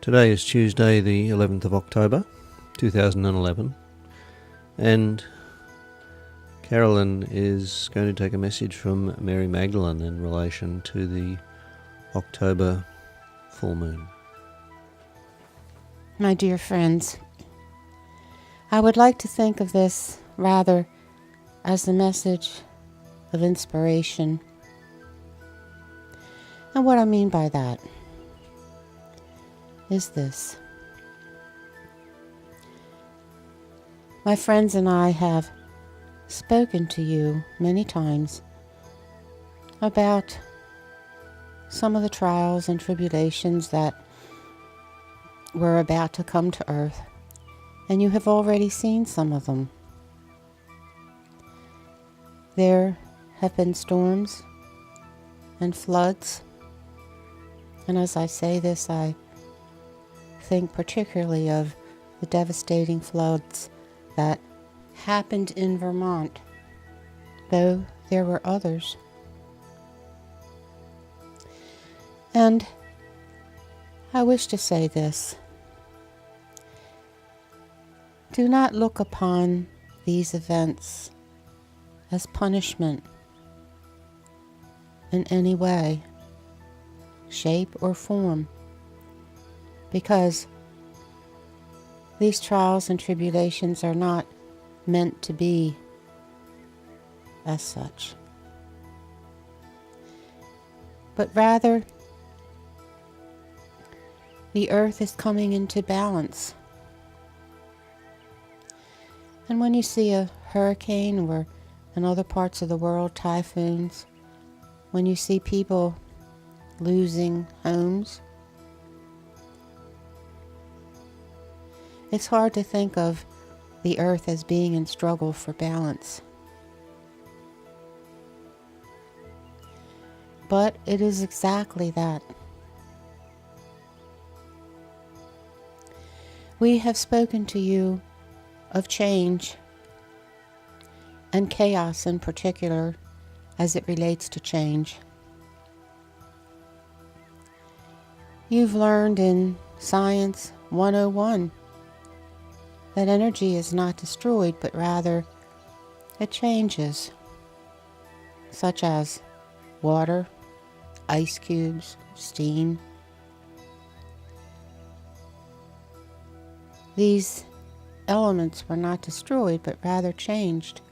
Today is Tuesday the 11th of October 2011 and Carolyn is going to take a message from Mary Magdalene in relation to the October full moon. My dear friends, I would like to think of this rather as a message of inspiration. And what I mean by that is this. My friends and I have spoken to you many times about some of the trials and tribulations that were about to come to earth, and you have already seen some of them. There have been storms and floods, and as I say this, I think particularly of the devastating floods that happened in Vermont, though there were others. And I wish to say this. Do not look upon these events as punishment in any way, shape, or form, because these trials and tribulations are not meant to be as such, but rather the earth is coming into balance. And when you see a hurricane or in other parts of the world, typhoons, when you see people losing homes, it's hard to think of the earth as being in struggle for balance. But it is exactly that. We have spoken to you of change and chaos in particular as it relates to change. You've learned in Science 101 that energy is not destroyed, but rather it changes, such as water, ice cubes, steam. These elements were not destroyed, but rather changed.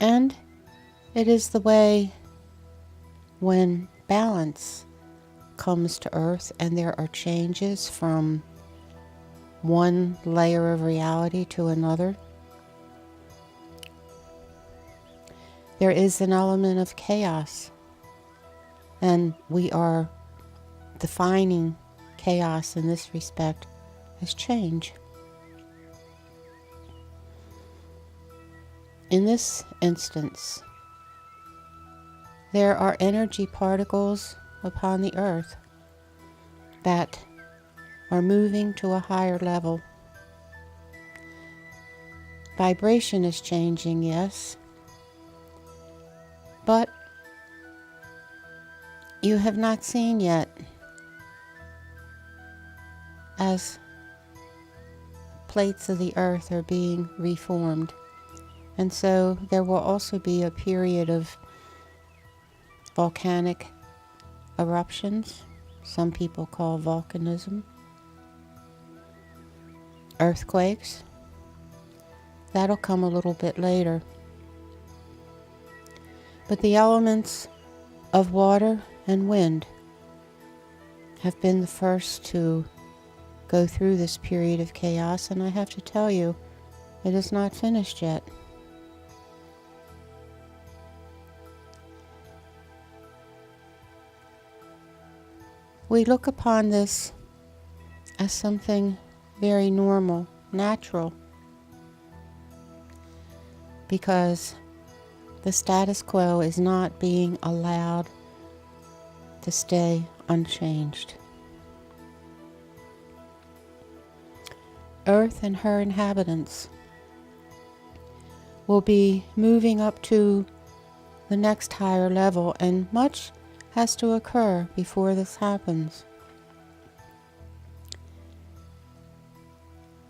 And it is the way when balance comes to earth and there are changes from one layer of reality to another. There is an element of chaos, and we are defining chaos in this respect as change. In this instance, there are energy particles upon the earth that are moving to a higher level. Vibration is changing, yes, but you have not seen yet as plates of the earth are being reformed. And so there will also be a period of volcanic eruptions, some people call volcanism, earthquakes. That'll come a little bit later. But the elements of water and wind have been the first to go through this period of chaos, and I have to tell you, it is not finished yet. We look upon this as something very normal, natural, because the status quo is not being allowed to stay unchanged. Earth and her inhabitants will be moving up to the next higher level, and much has to occur before this happens.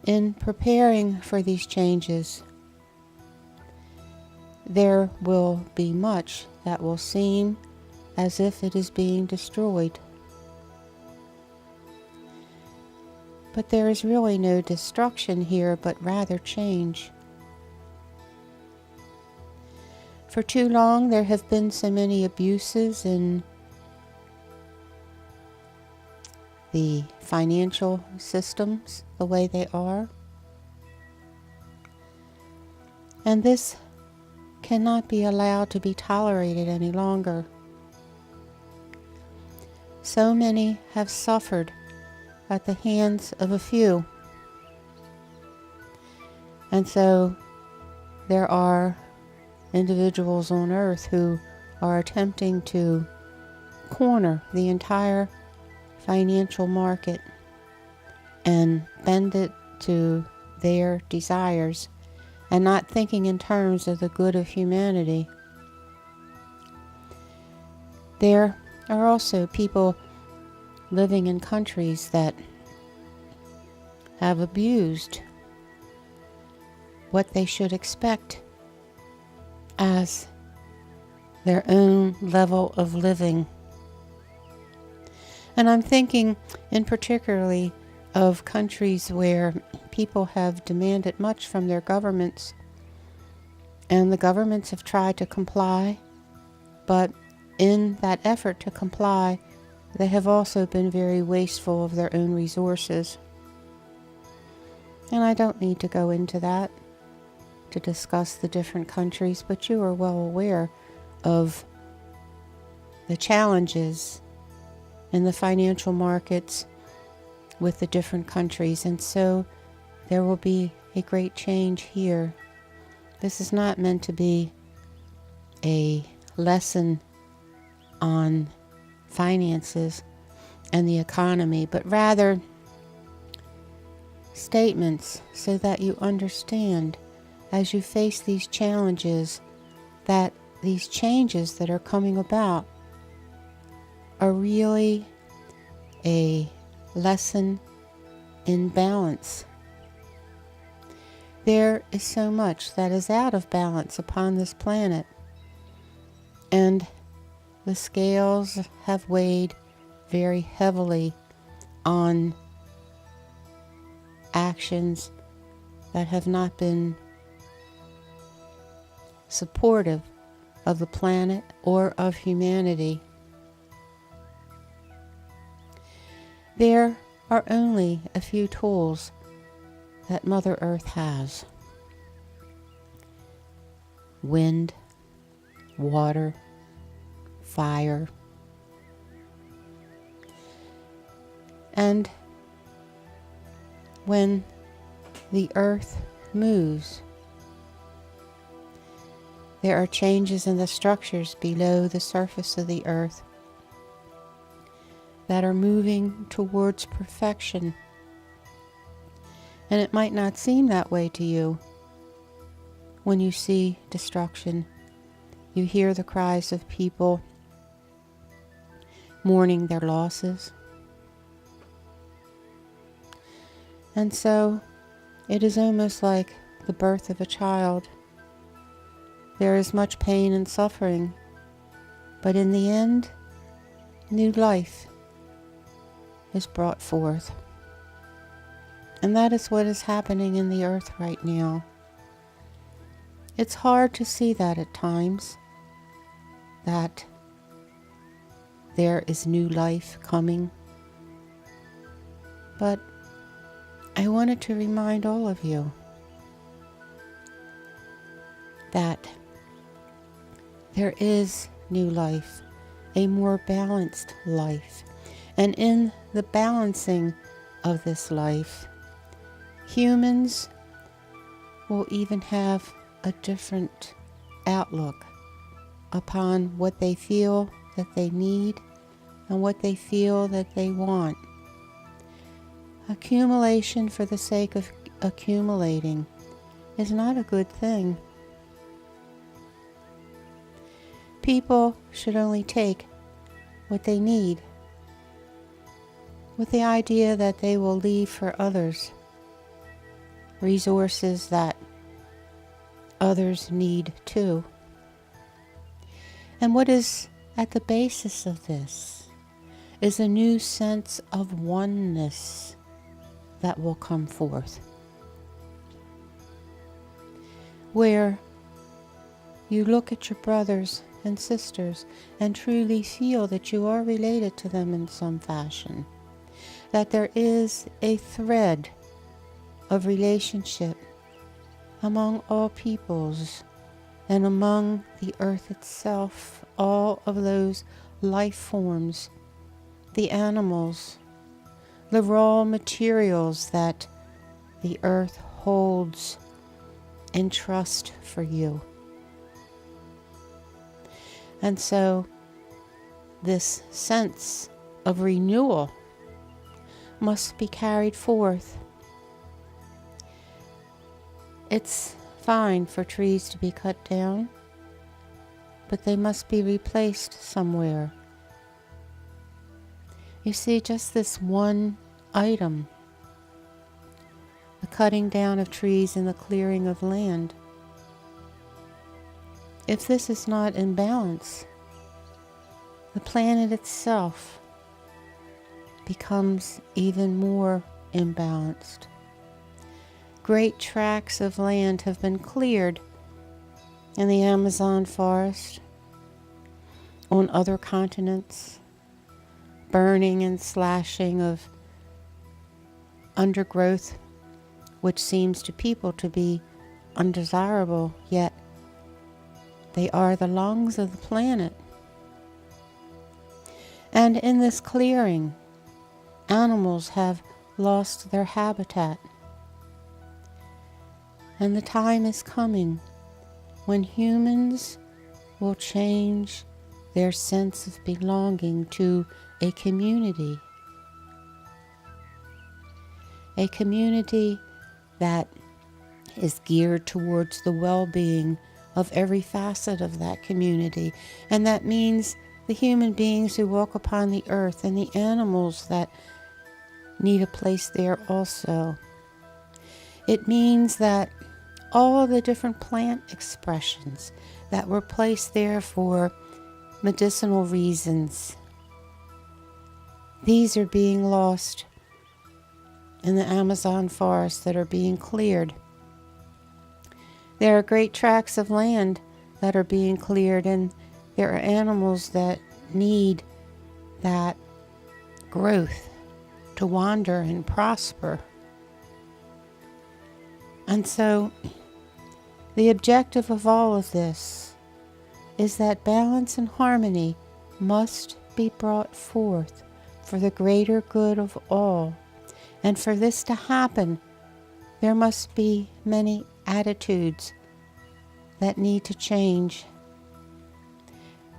in preparing for these changes, there will be much that will seem as if it is being destroyed. But there is really no destruction here, but rather change. For too long there have been so many abuses in the financial systems the way they are. And this cannot be allowed to be tolerated any longer. So many have suffered at the hands of a few. And so there are individuals on earth who are attempting to corner the entire financial market and bend it to their desires and not thinking in terms of the good of humanity. There are also people living in countries that have abused what they should expect as their own level of living. And I'm thinking in particularly of countries where people have demanded much from their governments, and the governments have tried to comply, but in that effort to comply, they have also been very wasteful of their own resources. And I don't need to go into that to discuss the different countries, but you are well aware of the challenges in the financial markets with the different countries, and so there will be a great change here. This is not meant to be a lesson on finances and the economy, but rather statements so that you understand as you face these challenges that these changes that are coming about are really a lesson in balance. There is so much that is out of balance upon this planet, and the scales have weighed very heavily on actions that have not been supportive of the planet or of humanity. There are only a few tools that Mother Earth has: wind, water, fire. And when the earth moves, there are changes in the structures below the surface of the earth that are moving towards perfection. And it might not seem that way to you when you see destruction. You hear the cries of people mourning their losses. And so it is almost like the birth of a child. There is much pain and suffering, but in the end, new life is brought forth. And that is what is happening in the earth right now. It's hard to see that at times, that there is new life coming. But I wanted to remind all of you that there is new life, a more balanced life. And in the balancing of this life, humans will even have a different outlook upon what they feel that they need and what they feel that they want. Accumulation for the sake of accumulating is not a good thing. People should only take what they need, with the idea that they will leave for others. resources that others need too. And what is at the basis of this is a new sense of oneness that will come forth, where you look at your brothers and sisters and truly feel that you are related to them in some fashion, that there is a thread of relationship among all peoples and among the earth itself, all of those life forms, the animals, the raw materials that the earth holds in trust for you. And so this sense of renewal must be carried forth. It's fine for trees to be cut down, but they must be replaced somewhere. You see, just this one item, the cutting down of trees and the clearing of land, if this is not in balance, the planet itself becomes even more imbalanced. Great tracts of land have been cleared in the Amazon forest, on other continents, burning and slashing of undergrowth, which seems to people to be undesirable, yet they are the lungs of the planet. And in this clearing, animals have lost their habitat. And the time is coming when humans will change their sense of belonging to a community that is geared towards the well-being of every facet of that community. And that means the human beings who walk upon the earth and the animals that need a place there also. It means that all the different plant expressions that were placed there for medicinal reasons, these are being lost in the Amazon forest that are being cleared. There are great tracts of land that are being cleared, and there are animals that need that growth to wander and prosper. And so the objective of all of this is that balance and harmony must be brought forth for the greater good of all. And for this to happen, there must be many attitudes that need to change.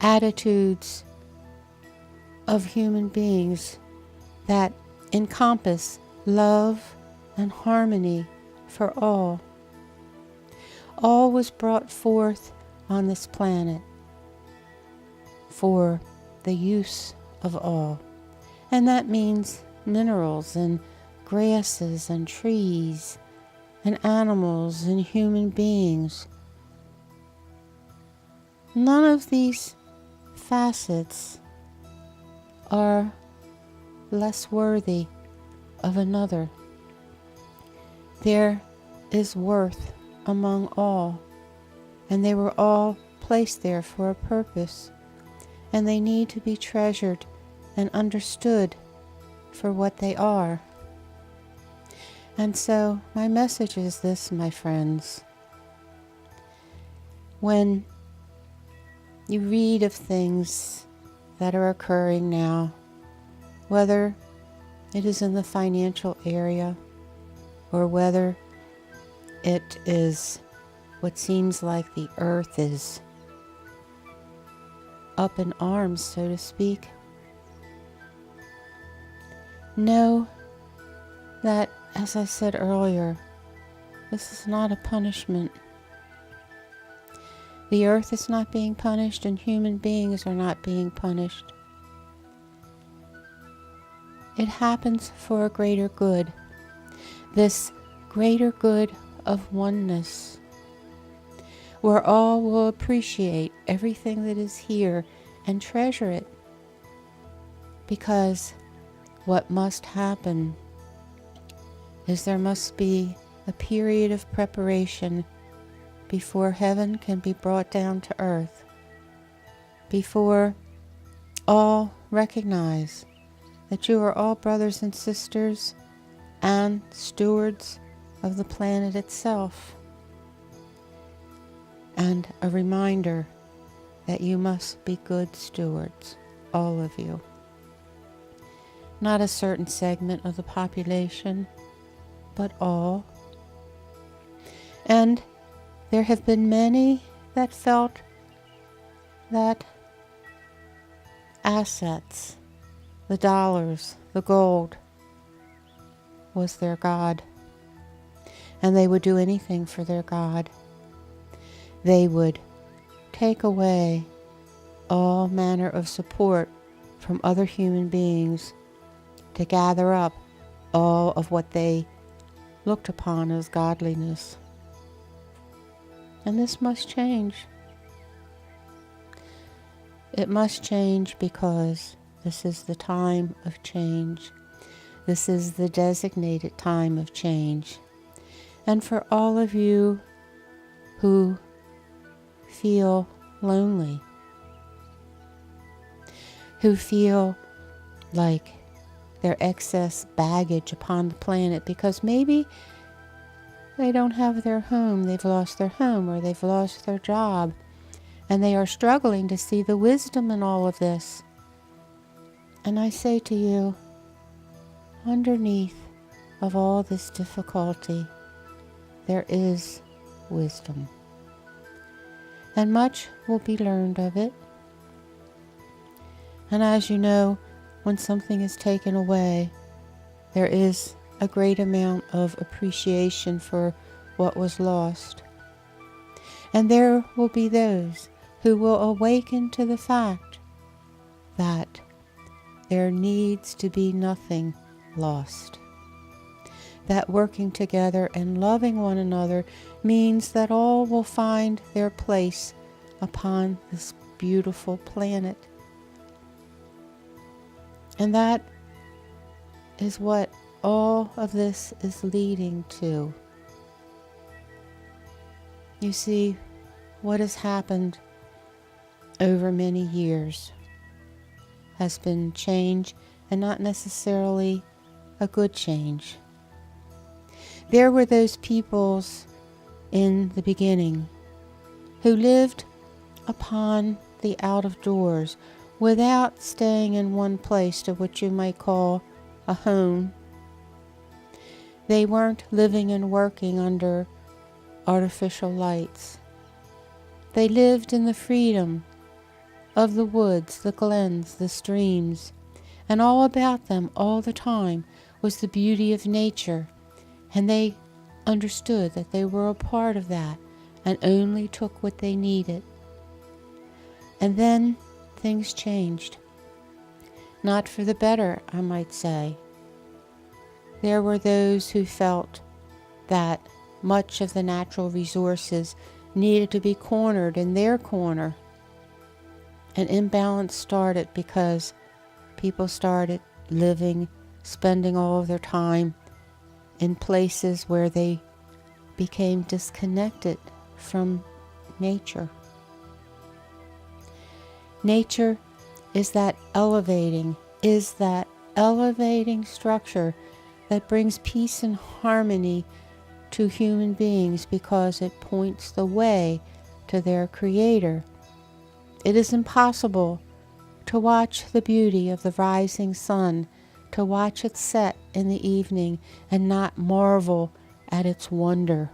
Attitudes of human beings that encompass love and harmony for all. All was brought forth on this planet for the use of all. And that means minerals and grasses and trees and animals and human beings. None of these facets are less worthy of another. There is worth among all, and they were all placed there for a purpose, and they need to be treasured and understood for what they are. And so my message is this, my friends. When you read of things that are occurring now, whether it is in the financial area or whether it is what seems like the earth is up in arms, so to speak, know that, as I said earlier, this is not a punishment. The earth is not being punished, and human beings are not being punished. It happens for a greater good. This greater good of oneness, where all will appreciate everything that is here and treasure it. Because what must happen is there must be a period of preparation before heaven can be brought down to earth, before all recognize that you are all brothers and sisters and stewards of the planet itself, and a reminder that you must be good stewards, all of you. Not a certain segment of the population, but all. And there have been many that felt that assets, the dollars, the gold, was their God. And they would do anything for their God. They would take away all manner of support from other human beings to gather up all of what they looked upon as godliness. And this must change. It must change because this is the time of change. This is the designated time of change. And for all of you who feel lonely, who feel like their excess baggage upon the planet because maybe they don't have their home, they've lost their home, or they've lost their job, and they are struggling to see the wisdom in all of this. And I say to you, underneath of all this difficulty, there is wisdom. And much will be learned of it. And as you know, when something is taken away, there is a great amount of appreciation for what was lost. And there will be those who will awaken to the fact that there needs to be nothing lost. That working together and loving one another means that all will find their place upon this beautiful planet. And that is what all of this is leading to. You see, what has happened over many years has been change, and not necessarily a good change. There were those peoples in the beginning who lived upon the out of doors without staying in one place to what you might call a home. They weren't living and working under artificial lights. They lived in the freedom of the woods, the glens, the streams, and all about them all the time was the beauty of nature, and they understood that they were a part of that and only took what they needed. And then things changed. Not for the better, I might say. There were those who felt that much of the natural resources needed to be cornered in their corner. An imbalance started because people started living, spending all of their time in places where they became disconnected from nature. Nature is that elevating structure that brings peace and harmony to human beings because it points the way to their Creator. It is impossible to watch the beauty of the rising sun, to watch it set in the evening and not marvel at its wonder.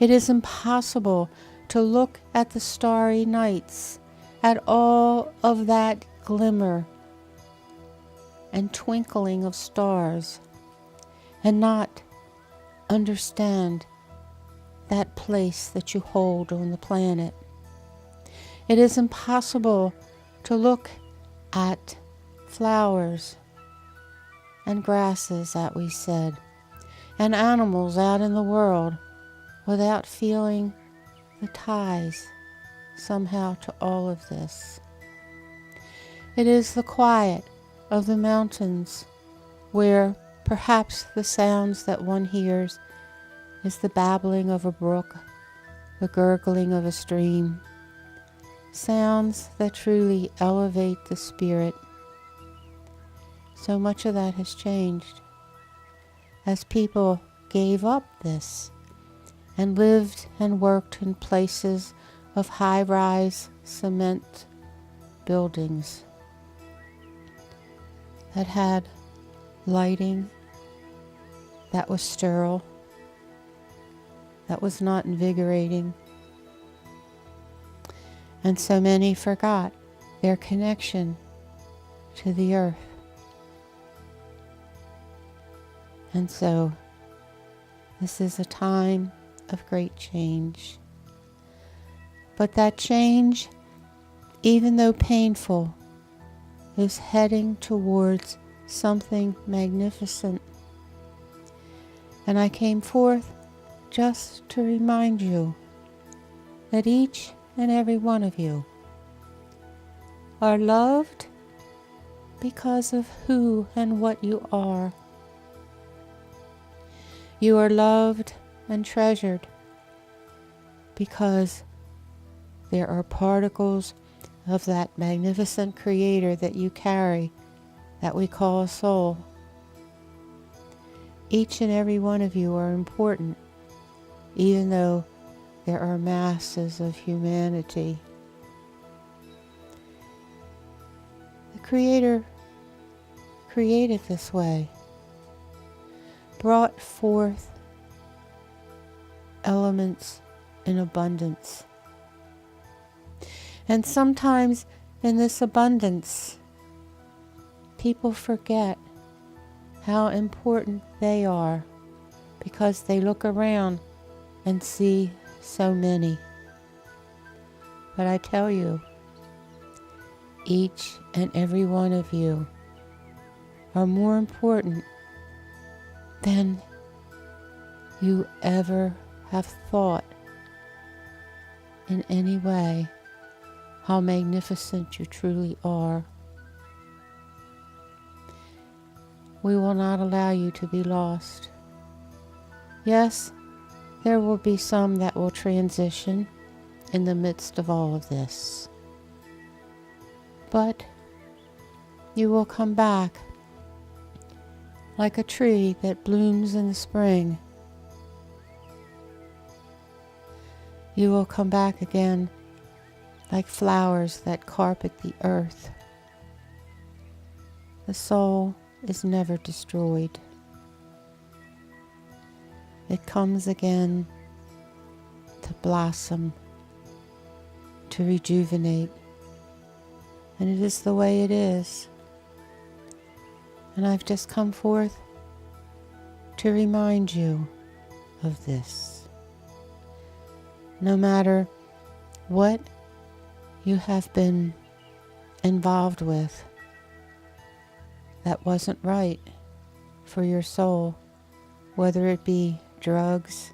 It is impossible to look at the starry nights, at all of that glimmer and twinkling of stars, and not understand that place that you hold on the planet. It is impossible to look at flowers and grasses, that we said, and animals out in the world without feeling the ties somehow to all of this. It is the quiet of the mountains where perhaps the sounds that one hears is the babbling of a brook, the gurgling of a stream, sounds that truly elevate the spirit. So much of that has changed as people gave up this and lived and worked in places of high-rise cement buildings that had lighting that was sterile, that was not invigorating. And so many forgot their connection to the earth. And so this is a time of great change. But that change, even though painful, is heading towards something magnificent. And I came forth just to remind you that each and every one of you are loved because of who and what you are. You are loved and treasured because there are particles of that magnificent Creator that you carry that we call a soul. Each and every one of you are important, even though there are masses of humanity. The Creator created this way, brought forth elements in abundance. And sometimes in this abundance, people forget how important they are because they look around and see so many. But I tell you, each and every one of you are more important than you ever have thought in any way how magnificent you truly are. We will not allow you to be lost. Yes, there will be some that will transition in the midst of all of this. But you will come back like a tree that blooms in the spring. You will come back again like flowers that carpet the earth. The soul is never destroyed. It comes again to blossom, to rejuvenate. And it is the way it is. And I've just come forth to remind you of this. No matter what you have been involved with that wasn't right for your soul, whether it be drugs,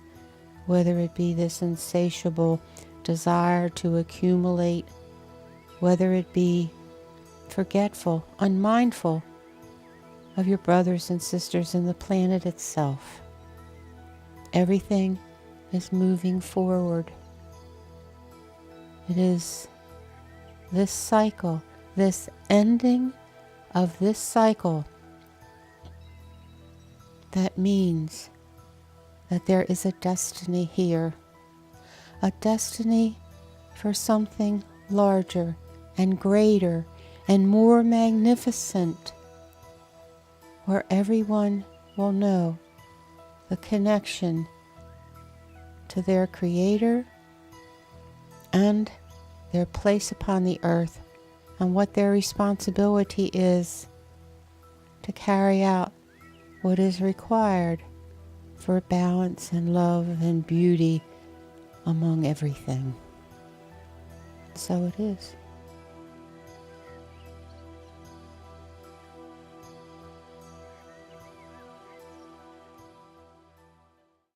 whether it be this insatiable desire to accumulate, whether it be forgetful, unmindful of your brothers and sisters and the planet itself. Everything is moving forward. It is this cycle, this ending of this cycle, that means that there is a destiny here, a destiny for something larger and greater and more magnificent, where everyone will know the connection to their Creator and their place upon the earth and what their responsibility is to carry out what is required for balance and love and beauty among everything. So it is.